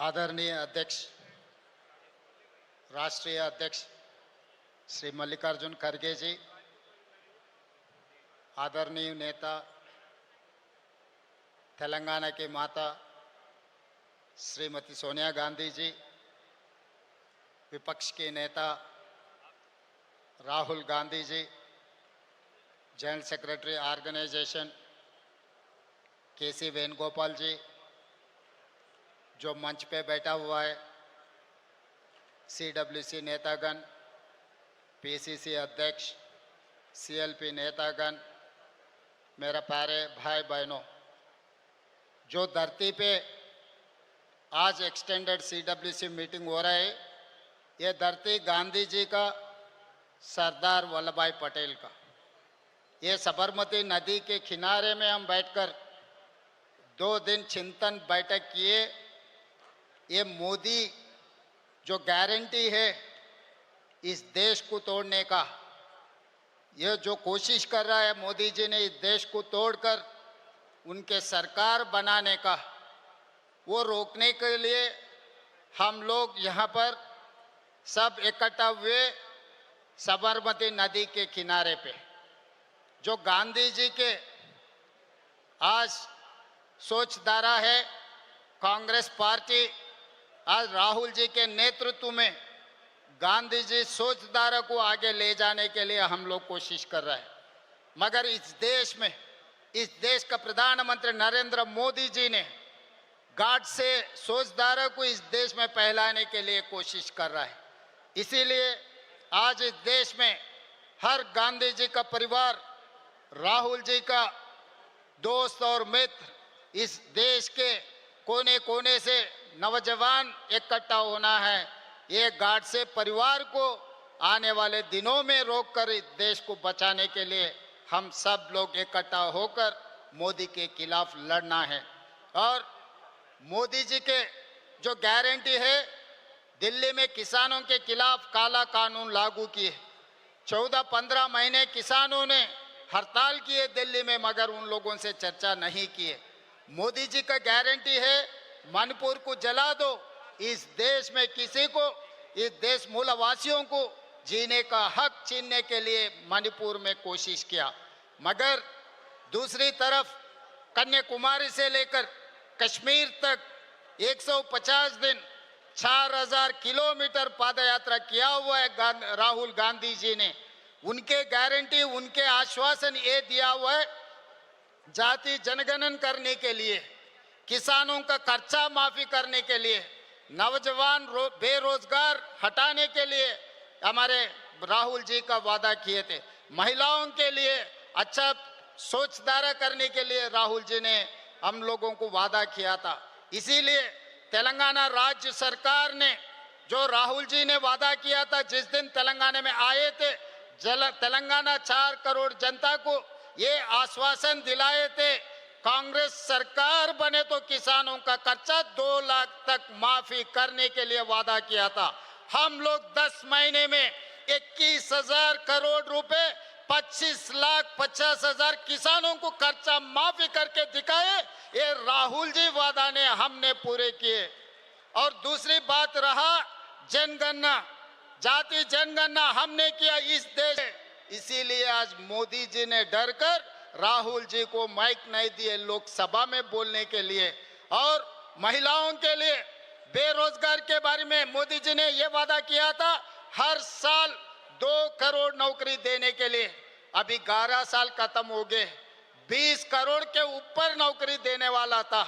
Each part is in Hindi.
आदरणीय अध्यक्ष, राष्ट्रीय अध्यक्ष श्री मल्लिकार्जुन खड़गे जी, आदरणीय नेता तेलंगाना की माता श्रीमती सोनिया गांधी जी, विपक्ष के नेता Rahul Gandhi ji, general secretary organisation केसी वेणुगोपाल जी, जो मंच पे बैठा हुआ है, सीडब्ल्यूसी नेतागण, पीसीसी अध्यक्ष, सीएलपी नेतागण, मेरा प्यारे भाई बहनों, जो धरती पे आज एक्सटेंडेड सीडब्ल्यूसी मीटिंग हो रहा है, ये धरती गांधी जी का, सरदार वल्लभ भाई पटेल का। ये साबरमती नदी के किनारे में हम बैठकर 2 दिन चिंतन बैठक किए। ये मोदी जो गारंटी है इस देश को तोड़ने का, ये जो कोशिश कर रहा है मोदी जी ने इस देश को तोड़कर उनके सरकार बनाने का, वो रोकने के लिए हम लोग यहाँ पर सब इकट्ठा हुए साबरमती नदी के किनारे पे। जो गांधी जी के आज सोचधारा है, कांग्रेस पार्टी आज राहुल जी के नेतृत्व में गांधी जी सोचधारा को आगे ले जाने के लिए हम लोग कोशिश कर रहे हैं। मगर इस देश में, इस देश का प्रधानमंत्री नरेंद्र मोदी जी ने गाढ़ से सोचधारा को इस देश में फैलाने के लिए कोशिश कर रहा है। इसीलिए आज इस देश में हर गांधी जी का परिवार, राहुल जी का दोस्त और मित्र, इस देश के कोने कोने से नौजवान इकट्ठा होना है। ये गार्ड से परिवार को आने वाले दिनों में रोककर इस देश को बचाने के लिए हम सब लोग इकट्ठा होकर मोदी के खिलाफ लड़ना है। और मोदी जी के जो गारंटी है, दिल्ली में किसानों के खिलाफ काला कानून लागू किए। 14-15 महीने किसानों ने हड़ताल किए दिल्ली में, मगर उन लोगों से चर्चा नहीं किए। मोदी जी का गारंटी है मणिपुर को जला दो। इस देश में किसी को, इस देश मूलवासियों को जीने का हक छीनने के लिए मणिपुर में कोशिश किया। मगर दूसरी तरफ कन्याकुमारी से लेकर कश्मीर तक 150 दिन 4000 किलोमीटर पादयात्रा किया हुआ है राहुल गांधी जी ने। उनके गारंटी, उनके आश्वासन ये दिया हुआ है, जाति जनगणना करने के लिए, किसानों का खर्चा माफी करने के लिए, नौजवान बेरोजगार हटाने के लिए हमारे राहुल जी का वादा किए थे। महिलाओं के लिए अच्छा सोचधारा करने के लिए राहुल जी ने हम लोगों को वादा किया था। इसीलिए तेलंगाना राज्य सरकार ने जो राहुल जी ने वादा किया था, जिस दिन तेलंगाना में आए थे, तेलंगाना 4 करोड़ जनता को ये आश्वासन दिलाए थे, कांग्रेस सरकार बने तो किसानों का खर्चा 2 लाख तक माफी करने के लिए वादा किया था। हम लोग 10 महीने में 21,000 करोड़ रुपए 25,50,000 किसानों को खर्चा माफी करके दिखाए। ये राहुल जी वादा ने हमने पूरे किए। और दूसरी बात रहा जनगणना, जाति जनगणना हमने किया इस देश। इसीलिए आज मोदी जी ने डरकर राहुल जी को माइक नहीं दिए लोकसभा में बोलने के लिए। और महिलाओं के लिए, बेरोजगार के बारे में मोदी जी ने यह वादा किया था हर साल 2 करोड़ नौकरी देने के लिए। अभी 11 साल खत्म हो गए, 20 करोड़ के ऊपर नौकरी देने वाला था,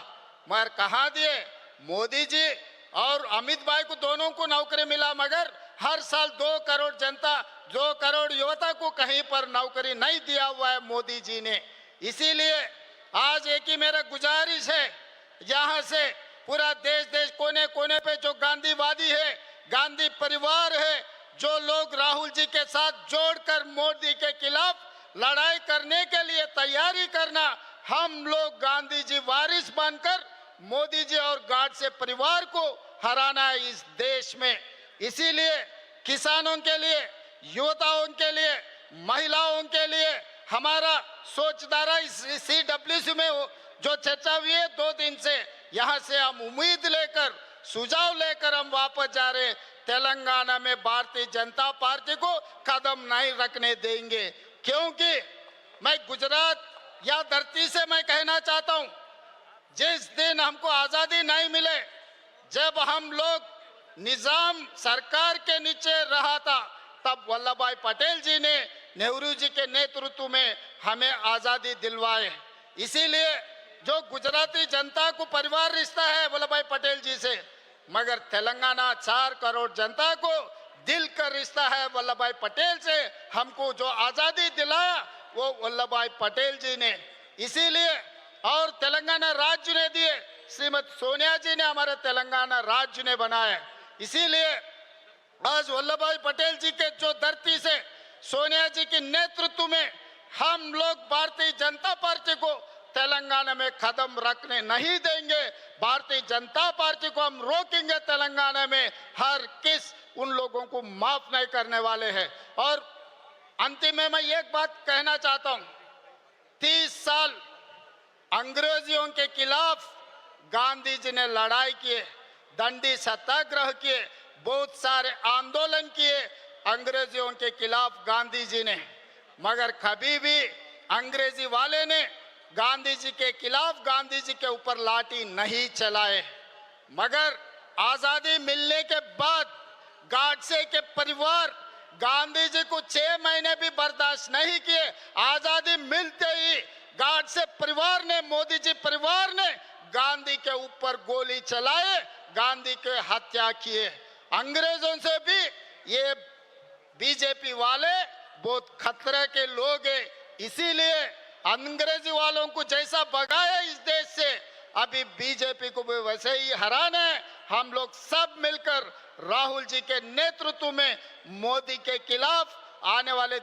मगर कहाँ दिए मोदी जी और अमित भाई को, दोनों को नौकरी मिला, मगर हर साल 2 करोड़ जनता, 2 करोड़ युवता को कहीं पर नौकरी नहीं दिया हुआ है मोदी जी ने। इसीलिए आज एक ही मेरा गुजारिश है, यहाँ से पूरा देश कोने कोने पे जो गांधीवादी है, गांधी परिवार है, जो लोग राहुल जी के साथ जोड़कर मोदी के खिलाफ लड़ाई करने के लिए तैयारी करना, हम लोग गांधी जी वारिस बनकर मोदी जी और गार्ड से परिवार को हराना है इस देश में। इसीलिए किसानों के लिए, युवताओं के लिए, महिलाओं के लिए हमारा सोचधारा इस सीडब्ल्यूसी में जो चर्चा हुई है 2 दिन से, यहाँ से हम उम्मीद लेकर सुझाव लेकर हम वापस जा रहे हैं। तेलंगाना में भारतीय जनता पार्टी को कदम नहीं रखने देंगे, क्योंकि मैं गुजरात या धरती से मैं कहना चाहता हूं, जिस दिन हमको आजादी नहीं मिले, जब हम लोग निजाम सरकार के नीचे रहा था, तब वल्लभ भाई पटेल जी ने नेहरू जी के नेतृत्व में हमें आजादी दिलवाए। इसीलिए जो गुजराती जनता को परिवार रिश्ता है वल्लभ भाई पटेल जी से, मगर तेलंगाना 4 करोड़ जनता को दिल का रिश्ता है वल्लभ भाई पटेल से। हमको जो आजादी दिलाया वो वल्लभ भाई पटेल जी ने, इसीलिए और तेलंगाना राज्य ने दिए, श्रीमती सोनिया जी ने हमारे तेलंगाना राज्य ने बनाया। इसीलिए आज वल्लभ भाई पटेल जी के जो धरती से सोनिया जी के नेतृत्व में हम लोग भारतीय जनता पार्टी को तेलंगाना में कदम रखने नहीं देंगे। भारतीय जनता पार्टी को हम रोकेंगे तेलंगाना में, हर किस उन लोगों को माफ नहीं करने वाले हैं। और अंतिम में मैं एक बात कहना चाहता हूं, 30 साल अंग्रेजियों के खिलाफ गांधी जी ने लड़ाई किए, दंडी सत्याग्रह किए, बहुत सारे आंदोलन किए अंग्रेजियों के खिलाफ गांधी जी ने, मगर कभी भी अंग्रेजी वाले ने गांधी जी के खिलाफ गांधी जी के ऊपर लाठी नहीं चलाए। मगर आजादी मिलने के बाद गाडसे के परिवार गांधी जी को 6 महीने भी बर्दाश्त नहीं किए। आजादी मिलते ही गाडसे परिवार ने, मोदी जी परिवार ने गांधी के ऊपर गोली चलाए, गांधी के हत्या किए। अंग्रेजों से भी ये बीजेपी वाले बहुत खतरे के लोग हैं, इसीलिए अंग्रेजी वालों को जैसा भगाया इस देश से, अभी बीजेपी को भी वैसे ही हराना है। हम लोग सब मिलकर राहुल जी के नेतृत्व में मोदी के खिलाफ आने वाले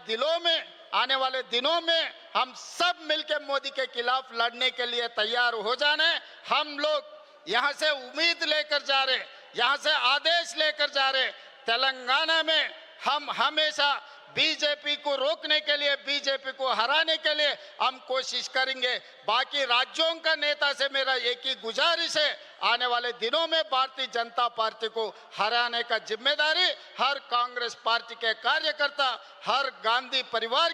दिनों में हम सब मिलकर मोदी के खिलाफ लड़ने के लिए तैयार हो जाना है। हम लोग यहाँ से उम्मीद लेकर जा रहे, यहाँ से आदेश लेकर जा रहे, तेलंगाना में हम हमेशा बीजेपी को रोकने के लिए, बीजेपी को हराने के लिए हम कोशिश करेंगे। बाकी राज्यों का नेता से मेरा एक ही गुजारिश है, आने वाले दिनों में भारतीय जनता पार्टी को हराने का जिम्मेदारी हर कांग्रेस पार्टी के कार्यकर्ता, हर गांधी परिवार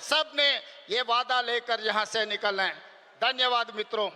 सब ने ये वादा लेकर यहाँ से निकलना है। धन्यवाद मित्रों।